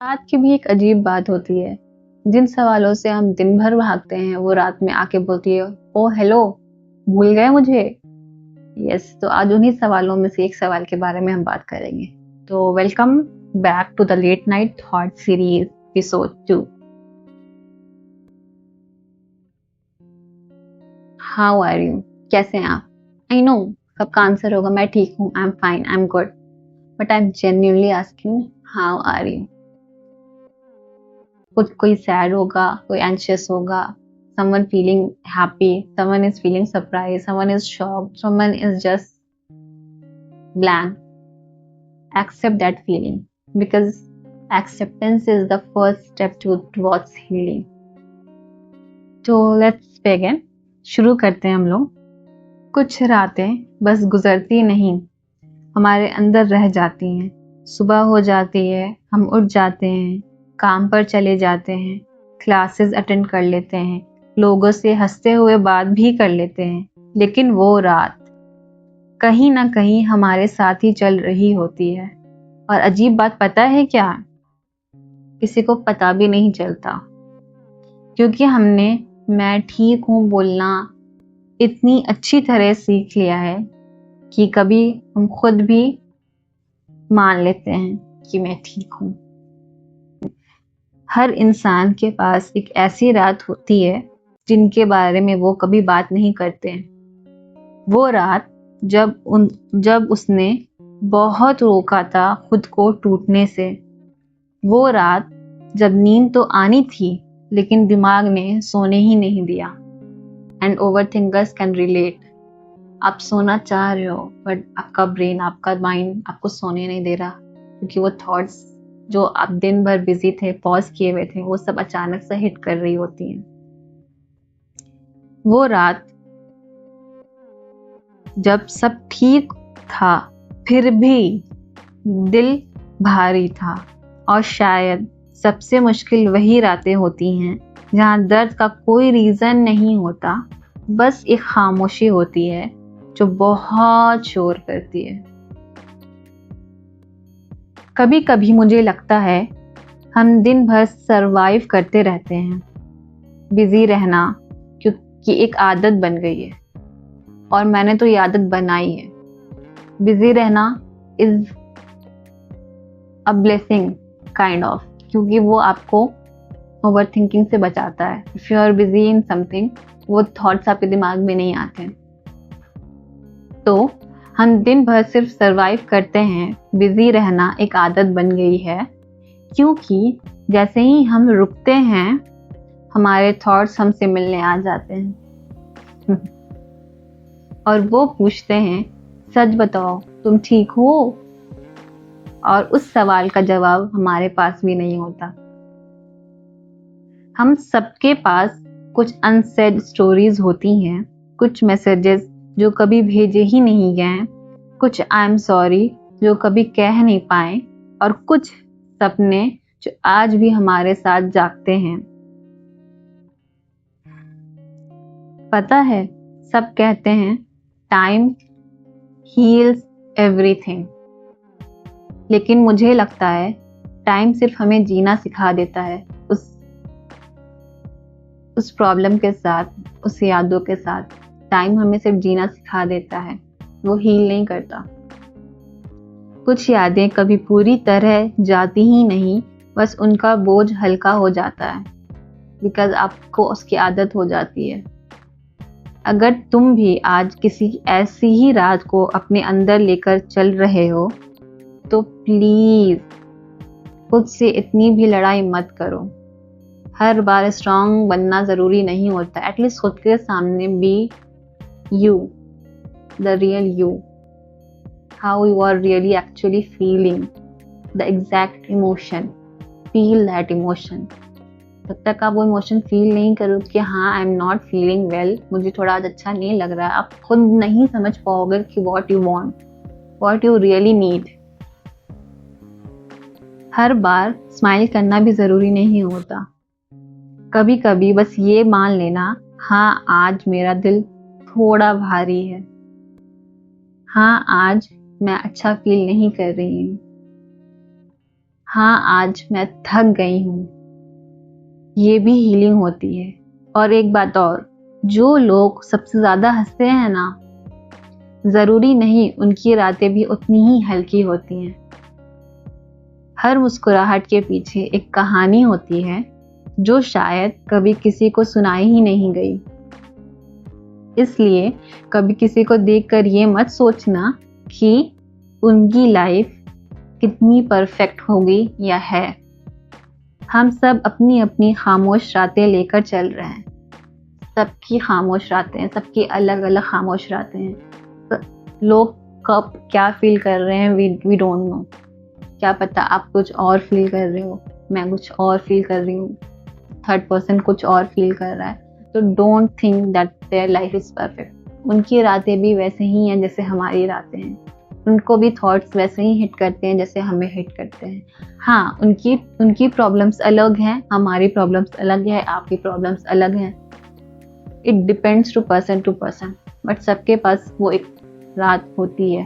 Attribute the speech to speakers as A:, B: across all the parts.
A: रात की भी एक अजीब बात होती है। जिन सवालों से हम दिन भर भागते हैं वो रात में आके बोलती है, ओ हेलो, भूल गए मुझे। यस, तो आज उन्हीं सवालों में से एक सवाल के बारे में हम बात करेंगे। तो welcome back to the late night thought series episode 2। How are you? कैसे हैं आप? आई नो सबका आंसर होगा मैं ठीक हूँ, I am fine, I am good, but I am genuinely asking, how are you? कोई सैड होगा, कोई एंशियस होगा, someone feeling happy, someone is feeling surprised, someone is shocked, someone is just blank. Accept that feeling because acceptance is the first step towards healing. तो let's begin. शुरू करते हैं हम लोग। कुछ रातें बस गुजरती नहीं, हमारे अंदर रह जाती हैं। सुबह हो जाती है, हम उठ जाते हैं, काम पर चले जाते हैं, क्लासेस अटेंड कर लेते हैं, लोगों से हंसते हुए बात भी कर लेते हैं, लेकिन वो रात कहीं ना कहीं हमारे साथ ही चल रही होती है। और अजीब बात पता है क्या? किसी को पता भी नहीं चलता, क्योंकि हमने मैं ठीक हूँ बोलना इतनी अच्छी तरह सीख लिया है कि कभी हम खुद भी मान लेते हैं कि मैं ठीक हूँ। हर इंसान के पास एक ऐसी रात होती है जिनके बारे में वो कभी बात नहीं करते। वो रात जब उसने बहुत रोका था खुद को टूटने से। वो रात जब नींद तो आनी थी लेकिन दिमाग ने सोने ही नहीं दिया। And overthinkers can relate. आप सोना चाह रहे हो बट आपका ब्रेन, आपका माइंड आपको सोने नहीं दे रहा, क्योंकि वो थॉट्स जो आप दिन भर बिजी थे, पॉज किए हुए थे, वो सब अचानक से हिट कर रही होती हैं। वो रात जब सब ठीक था फिर भी दिल भारी था। और शायद सबसे मुश्किल वही रातें होती हैं जहाँ दर्द का कोई रीजन नहीं होता, बस एक खामोशी होती है जो बहुत शोर करती है। कभी कभी मुझे लगता है हम दिन भर सरवाइव करते रहते हैं। बिजी रहना क्योंकि एक आदत बन गई है, और मैंने तो ये आदत बनाई है। बिजी रहना is a blessing kind of, क्योंकि वो आपको ओवर थिंकिंग से बचाता है। If you are busy in something, वो थॉट्स आपके दिमाग में नहीं आते। तो हम दिन भर सिर्फ सरवाइव करते हैं। बिजी रहना एक आदत बन गई है, क्योंकि जैसे ही हम रुकते हैं हमारे थॉट्स हमसे मिलने आ जाते हैं और वो पूछते हैं, सच बताओ तुम ठीक हो? और उस सवाल का जवाब हमारे पास भी नहीं होता। हम सबके पास कुछ अनसेड स्टोरीज होती हैं, कुछ मैसेजेस जो कभी भेजे ही नहीं गए, कुछ आई एम सॉरी जो कभी कह नहीं पाए, और कुछ सपने जो आज भी हमारे साथ जागते हैं। पता है, सब कहते हैं टाइम हील्स एवरीथिंग, लेकिन मुझे लगता है टाइम सिर्फ हमें जीना सिखा देता है, उस प्रॉब्लम के साथ, उस यादों के साथ। टाइम हमें सिर्फ जीना सिखा देता है, वो हील नहीं करता। कुछ यादें कभी पूरी तरह जाती ही नहीं, बस उनका बोझ हल्का हो जाता है, बिकॉज आपको उसकी आदत हो जाती है। अगर तुम भी आज किसी ऐसी ही रात को अपने अंदर लेकर चल रहे हो, तो प्लीज खुद से इतनी भी लड़ाई मत करो। हर बार स्ट्रांग बनना जरूरी नहीं होता। एटलीस्ट खुद के सामने be you, the real you, how you are really actually feeling the exact emotion. Feel that emotion. जब तक आप वो इमोशन फील नहीं करो कि हाँ I am not feeling well, मुझे थोड़ा आज अच्छा नहीं लग रहा है, आप खुद नहीं समझ पाओगे कि what you want, what you really need. Her bar smile करना भी जरूरी नहीं होता। कभी कभी बस ये मान लेना, हाँ आज मेरा दिल थोड़ा भारी है, हाँ आज मैं अच्छा फील नहीं कर रही हूँ, हाँ आज मैं थक गई हूँ, ये भी हीलिंग होती है। और एक बात और, जो लोग सबसे ज्यादा हंसते हैं ना, जरूरी नहीं उनकी रातें भी उतनी ही हल्की होती हैं। हर मुस्कुराहट के पीछे एक कहानी होती है जो शायद कभी किसी को सुनाई ही नहीं गई। इसलिए कभी किसी को देखकर ये मत सोचना कि उनकी लाइफ कितनी परफेक्ट होगी या है। हम सब अपनी अपनी खामोश रातें लेकर चल रहे हैं। सबकी खामोश रातें हैं, सबकी अलग अलग खामोश रातें हैं। लोग कब क्या फील कर रहे हैं वी डोंट नो। क्या पता आप कुछ और फील कर रहे हो, मैं कुछ और फील कर रही हूँ, थर्ड पर्सन कुछ और फील कर रहा है। तो don't think that their life is perfect. उनकी रातें भी वैसे ही हैं जैसे हमारी रातें हैं। उनको भी थॉट्स वैसे ही हिट करते हैं जैसे हमें हिट करते हैं। हाँ, उनकी प्रॉब्लम्स अलग हैं, हमारी प्रॉब्लम्स अलग है, आपकी प्रॉब्लम्स अलग हैं। It depends to person, but सबके पास वो एक रात होती है।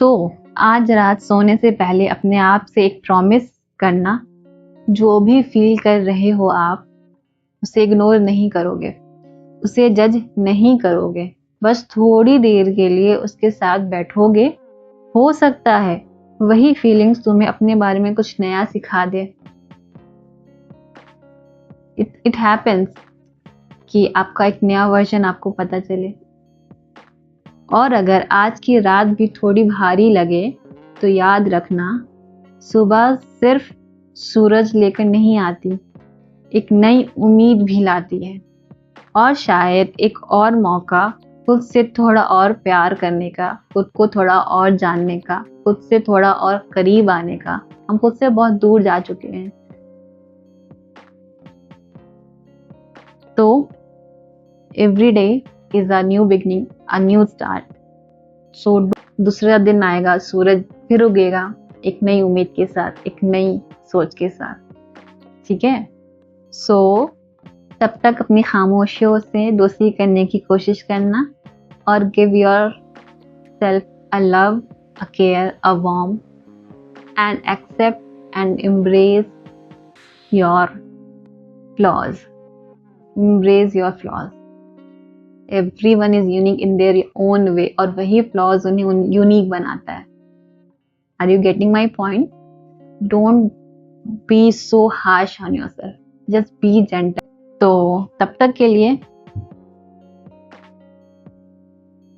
A: तो आज रात सोने से पहले अपने आप से एक प्रॉमिस करना, जो भी फील कर रहे हो आप उसे इग्नोर नहीं करोगे, उसे जज नहीं करोगे, बस थोड़ी देर के लिए उसके साथ बैठोगे। हो सकता है वही फीलिंग्स तुम्हें अपने बारे में कुछ नया सिखा दे। इट हैपेंस कि आपका एक नया वर्जन आपको पता चले। और अगर आज की रात भी थोड़ी भारी लगे तो याद रखना, सुबह सिर्फ सूरज लेकर नहीं आती, एक नई उम्मीद भी लाती है। और शायद एक और मौका खुद से थोड़ा और प्यार करने का, खुद को थोड़ा और जानने का, खुद से थोड़ा और करीब आने का। हम खुद से बहुत दूर जा चुके हैं। तो every day is a new beginning, a new start. So दूसरा दिन आएगा, सूरज फिर उगेगा एक नई उम्मीद के साथ, एक नई सोच के साथ। ठीक है? सो तब तक अपनी खामोशियों से दोस्ती करने की कोशिश करना और give yourself a love, a care, a warm and accept and embrace your flaws. Embrace your flaws. Everyone is unique in their own way और वही flaws उन्हें यूनिक बनाता है। Are you getting my point? Don't be so harsh on yourself. Just be gentle. तो तब तक के लिए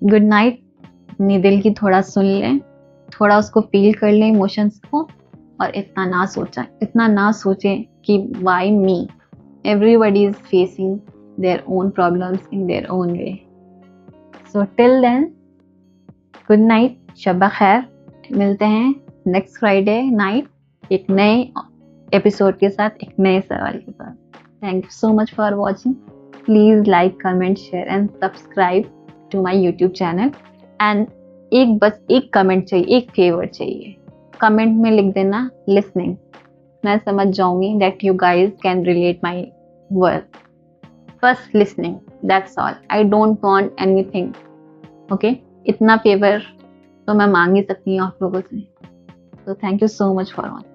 A: गुड नाइट। अपनी दिल की थोड़ा सुन लें, थोड़ा उसको फील कर लें इमोशंस को, और इतना ना सोचें कि why me. Everybody is facing their own problems in their own way. So till then, good night, शब्बा खैर। मिलते हैं नेक्स्ट फ्राइडे नाइट एक नए एपिसोड के साथ, एक नए सवाल के साथ। Thank you so much for watching. Please like, comment, share and subscribe to my YouTube channel. And बस एक कमेंट चाहिए, एक फेवर चाहिए। कमेंट में लिख देना लिसनिंग। मैं समझ जाऊंगी that you guys can relate my work. बस listening, that's all. I don't want anything. Okay, इतना फेवर तो मैं मांग ही सकती हूँ आप लोगों से। तो thank you so much for watching.